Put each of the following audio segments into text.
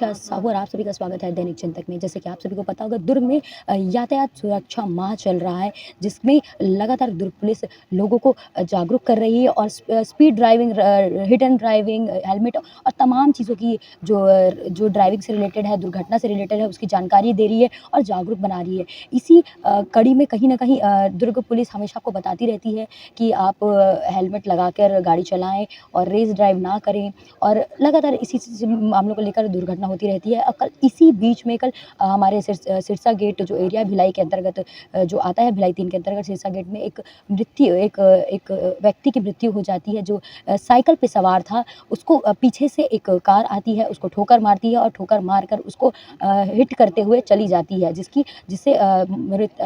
नमस्कार साहू और आप सभी का स्वागत है दैनिक चिंतक में। जैसे कि आप सभी को पता होगा दुर्ग में यातायात सुरक्षा माह चल रहा है, जिसमें लगातार दुर्ग पुलिस लोगों को जागरूक कर रही है और speed driving, hit and driving, helmet और तमाम चीज़ों की जो ड्राइविंग से रिलेटेड है, दुर्घटना से रिलेटेड है, उसकी जानकारी दे रही है और जागरूक बना रही है। इसी कड़ी में कहीं न कहीं दुर्ग पुलिस हमेशा आपको बताती रहती है कि आप हेलमेट लगाकर गाड़ी चलाएँ और रेस ड्राइव ना करें, और लगातार इसी मामलों को लेकर दुर्घटना होती रहती है। कल इसी बीच में कल हमारे सिरसा गेट जो एरिया भिलाई के अंतर्गत जो आता है, भिलाई 3 के अंतर्गत सिरसा गेट में एक व्यक्ति की मृत्यु हो जाती है, जो साइकिल पे सवार था। उसको पीछे से एक कार आती है, उसको ठोकर मारती है और ठोकर मारकर उसको हिट करते हुए चली जाती है, जिससे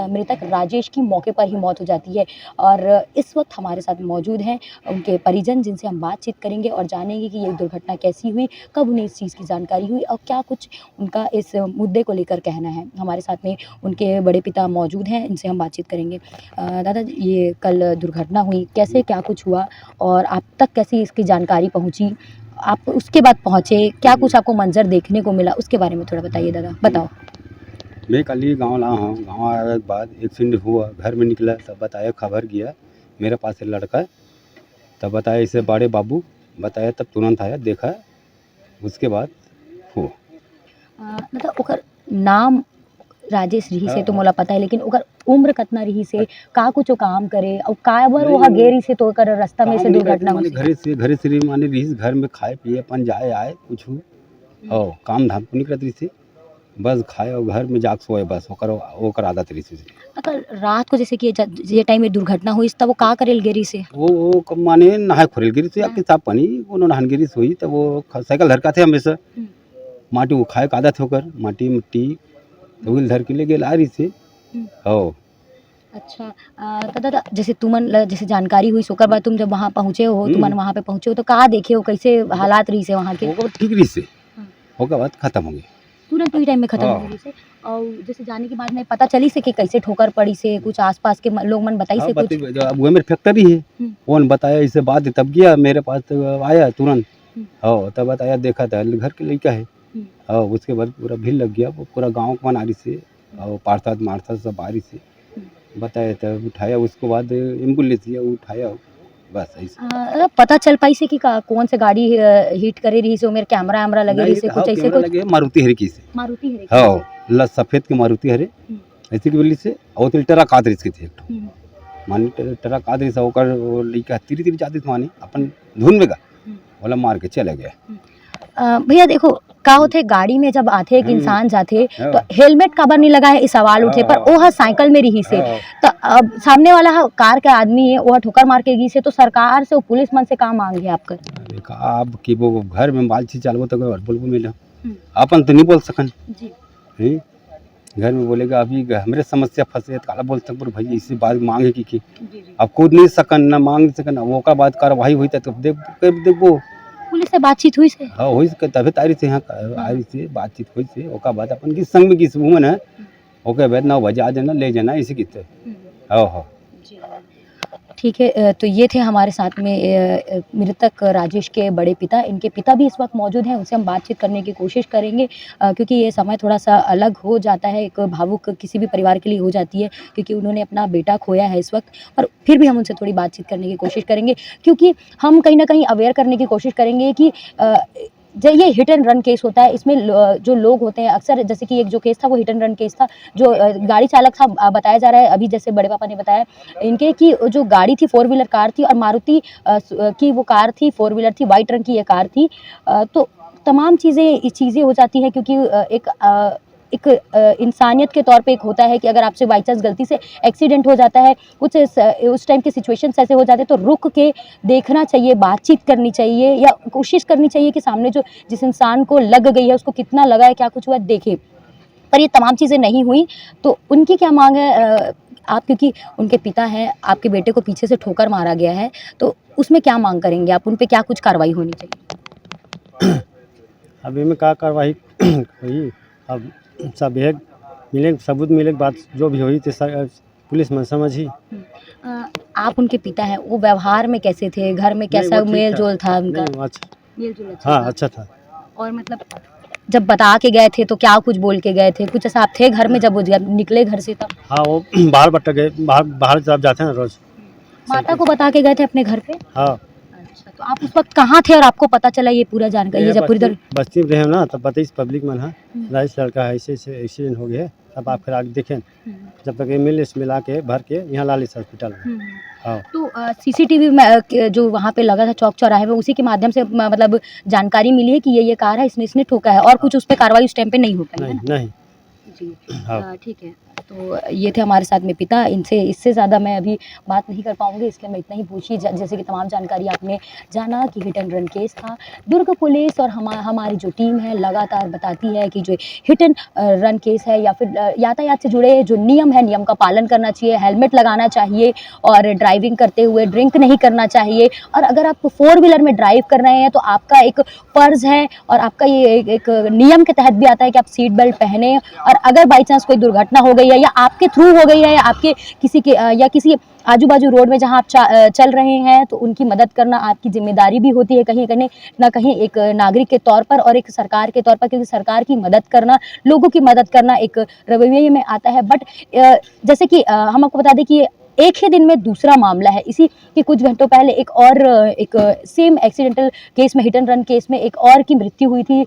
मृतक राजेश की मौके पर ही मौत हो जाती है। और इस वक्त हमारे साथ मौजूद हैं उनके परिजन, जिनसे हम बातचीत करेंगे और जानेंगे कि ये दुर्घटना कैसी हुई, कब उन्हें इस चीज़ की जानकारी हुई और क्या कुछ उनका इस मुद्दे को लेकर कहना है। हमारे साथ में उनके बड़े पिता मौजूद हैं, इनसे हम बातचीत करेंगे। दादा जी, ये कल दुर्घटना हुई, कैसे क्या कुछ हुआ और आप तक कैसी इसकी जानकारी पहुँची? आप उसके बाद पहुँचे, क्या कुछ आपको मंज़र देखने को मिला, उसके बारे में थोड़ा बताइए दादा, बताओ। मैं कल ही गाँव लाया हूँ। गाँव आने के बाद एक्सीडेंट हुआ, घर में निकला तब बताया, खबर किया मेरे पास एक लड़का है, तब बताया इसे बड़े बाबू बताया, तब तुरंत आया, देखा, उसके बाद हुआ। मतलब ओकर नाम राजेश रही से तो मोला पता है, लेकिन ओकर उम्र कितना रही से, का कुछ वो काम करे और का बर वो गेरी से तो ओकर रास्ता में से दुर्घटना हुई? घरे से माने रही घर में खाए पिए अपन जाए आए कुछ और काम धाम को निकलत रही से, बस खाए और घर में जाग सोए, बस ओकर आदत रही से। अगर रात को जैसे कि ये टाइम में दुर्घटना हुई तब वो का करेल गेरी से? वो कब माने नहाए खोरेल गिरी से या किताब पानी वो नहान गिरी से हुई, तब वो साइकिल धरका थे हमेशा, माटी वो खाए का आदत होकर माटी मिट्टी तो व्हील धर के ले गेल आ रही से। हो अच्छा, तो दादा जैसे जैसे जानकारी हुई सोकर बाद तुम जब वहाँ पहुँचे हो, तुमन वहाँ पे पहुँचे हो तो कहाँ देखे हो, कैसे हालात रही से वहाँ के? वो ठीक रही से, होकर बाद खत्म हो गई तुरंत उसी टाइम में खत्म हो गई से। और जैसे जाने के बाद में पता चली से कि कैसे ठोकर पड़ी से, कुछ आसपास के लोग मन बताई से कुछ? अब वो मेरे फैक्ट्री है, वो बताया इसे बात, तब गया मेरे पास तो आया तुरंत। हो तब बताया, देखा था घर के लड़का है। और उसके बाद पूरा भीड़ लग गया, वो पूरा गाँव को आ रही से और पार्षद मार्षद सब आ रही से, बताया तब उठाया, उसके बाद एम्बुलेंस लिया उठाया, बस ऐसे। पता चल पाई से कि कौन से गाड़ी हिट करे रही से, मेरे कैमरा वैमरा लगे रही से, कुछ ऐसे कुछ? लगे मारुति हरे की से, मारुति है हाँ सफेद के मारुति हरे ऐसे की बोली से, और तो ट्रक आदरी के थे एक ठो, माने ट्रक आदरी से ओकर लइका तिरी तिरी जाती माने अपन धुन में गा वाला मार के चले गया। भैया देखो का होथे, गाड़ी में जब आथे एक इंसान जाथे तो हेलमेट काबर नहीं लगा है, इस सवाल उठे, पर वो हा साइकिल में रही से तो अब सामने वाला हा कार के आदमी है, वो ठोकर मार के गी से, तो सरकार से, पुलिस मन से का मांग है आपका? अब कि वो घर में बाल छी चालबो तो बोल मिले, अपन तो नहीं बोल सकन जी, घर में बोलेगा अभी हमरे समस्या फंसे काला बोल सक भाई इसी बात मांगे कि अब खुद नहीं सकन ना मांग सकन, वो का बात कार्रवाई हुई तो देखो पुलिस से बातचीत हुई से? हाँ हुई से, तभी तारी से यहाँ आ रही से बातचीत हुई से, ओका बात अपन किस संग में किस वुमन है, ओके बैठ 9 बजे आ जाना ले जाना इसी कितने। हाँ हाँ ठीक है। तो ये थे हमारे साथ में मृतक राजेश के बड़े पिता। इनके पिता भी इस वक्त मौजूद हैं, उनसे हम बातचीत करने की कोशिश करेंगे, क्योंकि ये समय थोड़ा-सा अलग हो जाता है, एक भावुक किसी भी परिवार के लिए हो जाती है, क्योंकि उन्होंने अपना बेटा खोया है इस वक्त। पर फिर भी हम उनसे थोड़ी बातचीत करने की कोशिश करेंगे, क्योंकि हम कहीं न कहीं अवेयर करने की कोशिश करेंगे कि जो ये हिट एंड रन केस होता है, इसमें जो लोग होते हैं अक्सर, जैसे कि एक जो केस था वो हिट एंड रन केस था, जो गाड़ी चालक था, बताया जा रहा है अभी, जैसे बड़े पापा ने बताया इनके कि जो गाड़ी थी 4 व्हीलर कार थी और मारुति की वो कार थी, 4 व्हीलर थी, वाइट रंग की ये कार थी। तो तमाम चीज़ें हो जाती हैं, क्योंकि एक इंसानियत के तौर पे एक होता है कि अगर आपसे बाई चांस गलती से एक्सीडेंट हो जाता है, कुछ उस टाइम के सिचुएशंस ऐसे हो जाते हैं, तो रुक के देखना चाहिए, बातचीत करनी चाहिए या कोशिश करनी चाहिए कि सामने जिस इंसान को लग गई है उसको कितना लगा है, क्या कुछ हुआ, देखे। पर ये तमाम चीज़ें नहीं हुई, तो उनकी क्या मांग है? आप, क्योंकि उनके पिता हैं, आपके बेटे को पीछे से ठोकर मारा गया है, तो उसमें क्या मांग करेंगे आप? उन पे क्या कुछ कार्रवाई होनी चाहिए? अभी में क्या कार्रवाई हुई, अब सब एक मिले, सबूत मिले, बात जो भी हुई तो पुलिस में समझी। आप उनके पिता हैं, वो व्यवहार में कैसे थे, घर में कैसा मेल जोल था उनका? अच्छा, मेल जोल अच्छा हाँ था। अच्छा था। और मतलब जब बता के गए थे तो क्या कुछ बोल के गए थे? कुछ ऐसा आप थे घर में जब वो निकले घर से तब? हाँ वो बाहर भटक गए, बाहर तरफ जाते हैं ना रोज। माता को बता के गए थे अपने घर पे? हाँ अच्छा, तो आप उस वक्त कहाँ थे और आपको पता चला ये पूरा जानकारी, ये जब पूरी तरह? बस्ती में रहे ना, तब बताइए पब्लिक में है राइस लड़का है, ऐसे ऐसे एक्सीडेंट हो गया, तब आप फिर आगे देखें, जब तक एम्बुलेंस मिला के भर के यहाँ लालिस हॉस्पिटल में। हाँ तो सीसीटीवी में जो वहाँ पे लगा था चौक चौराहे में, उसी के माध्यम से मतलब जानकारी मिली है कि ये कार है, इसने ठोका है, और कुछ उस पर कार्रवाई उस टाइम पे नहीं हो पाई है नहीं ना? नहीं। जी हाँ ठीक है। तो ये थे हमारे साथ में पिता, इनसे इससे ज़्यादा मैं अभी बात नहीं कर पाऊँगी, इसलिए मैं इतना ही पूछी। जैसे कि तमाम जानकारी आपने जाना कि हिट एंड रन केस था। दुर्ग पुलिस और हमारी जो टीम है लगातार बताती है कि जो हिट एंड रन केस है या फिर यातायात से जुड़े जो नियम है, नियम का पालन करना चाहिए, हेलमेट लगाना चाहिए और ड्राइविंग करते हुए ड्रिंक नहीं करना चाहिए। और अगर आप 4 व्हीलर में ड्राइव कर रहे हैं तो आपका एक फ़र्ज़ है और आपका ये एक नियम के तहत भी आता है कि आप सीट बेल्ट पहने। और अगर बाई चांस कोई दुर्घटना हो गई है या आपके थ्रू हो गई है या आपके किसी के या किसी आजू बाजू रोड में जहां आप चल रहे हैं, तो उनकी मदद करना आपकी जिम्मेदारी भी होती है कहीं ना कहीं, एक नागरिक के तौर पर और एक सरकार के तौर पर, क्योंकि सरकार की मदद करना, लोगों की मदद करना एक रवैये में आता है। बट जैसे कि हम आपको बता दें कि एक ही दिन में दूसरा मामला है। इसी के कुछ घंटों पहले एक सेम एक्सीडेंटल केस में, हिट एंड रन केस में एक और की मृत्यु हुई थी,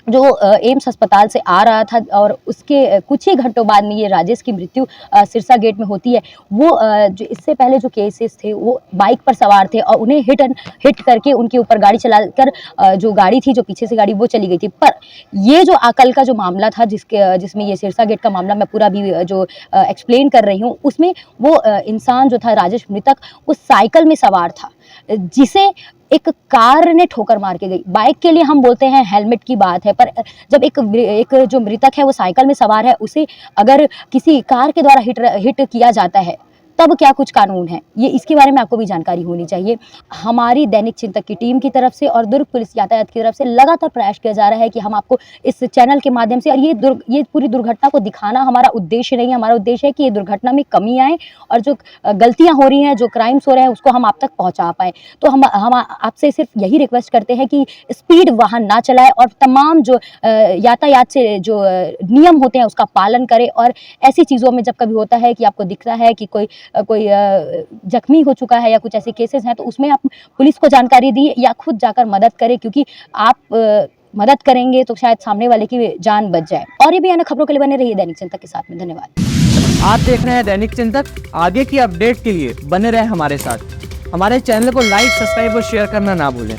जो एम्स अस्पताल से आ रहा था और उसके कुछ ही घंटों बाद में ये राजेश की मृत्यु सिरसा गेट में होती है। वो जो इससे पहले जो केसेस थे वो बाइक पर सवार थे और उन्हें हिट करके उनके ऊपर गाड़ी चलाकर जो गाड़ी थी, जो पीछे से गाड़ी, वो चली गई थी। पर ये जो कल का जो मामला था जिसमें ये सिरसा गेट का मामला मैं पूरा भी जो एक्सप्लेन कर रही हूँ, उसमें वो इंसान जो था राजेश मृतक, वो साइकिल में सवार था जिसे एक कार ने ठोकर मार के गई। बाइक के लिए हम बोलते हैं हेलमेट की बात है, पर जब एक जो मृतक है वो साइकिल में सवार है, उसे अगर किसी कार के द्वारा हिट किया जाता है तब क्या कुछ कानून है, ये इसके बारे में आपको भी जानकारी होनी चाहिए। हमारी दैनिक चिंतक की टीम की तरफ से और दुर्ग पुलिस यातायात की तरफ से लगातार प्रयास किया जा रहा है कि हम आपको इस चैनल के माध्यम से, और ये पूरी दुर्घटना को दिखाना हमारा उद्देश्य नहीं है। हमारा उद्देश्य है कि ये दुर्घटना में कमी आए और जो गलतियां हो रही हैं, जो क्राइम्स हो रहे हैं, उसको हम आप तक पहुँचा पाएँ। तो हम आपसे सिर्फ यही रिक्वेस्ट करते हैं कि स्पीड वाहन ना चलाएं और तमाम जो यातायात से जो नियम होते हैं उसका पालन करें। और ऐसी चीज़ों में जब कभी होता है कि आपको दिखता है कि कोई जख्मी हो चुका है या कुछ ऐसे केसेस हैं, तो उसमें आप पुलिस को जानकारी दी या खुद जाकर मदद करें, क्योंकि आप मदद करेंगे तो शायद सामने वाले की जान बच जाए। और ये भी अन्य खबरों के लिए बने रहिए दैनिक चिंतक के साथ में। धन्यवाद। आप देख रहे हैं दैनिक चिंतक। आगे की अपडेट के लिए बने रहे हमारे साथ। हमारे चैनल को लाइक, सब्सक्राइब और शेयर करना ना भूलें।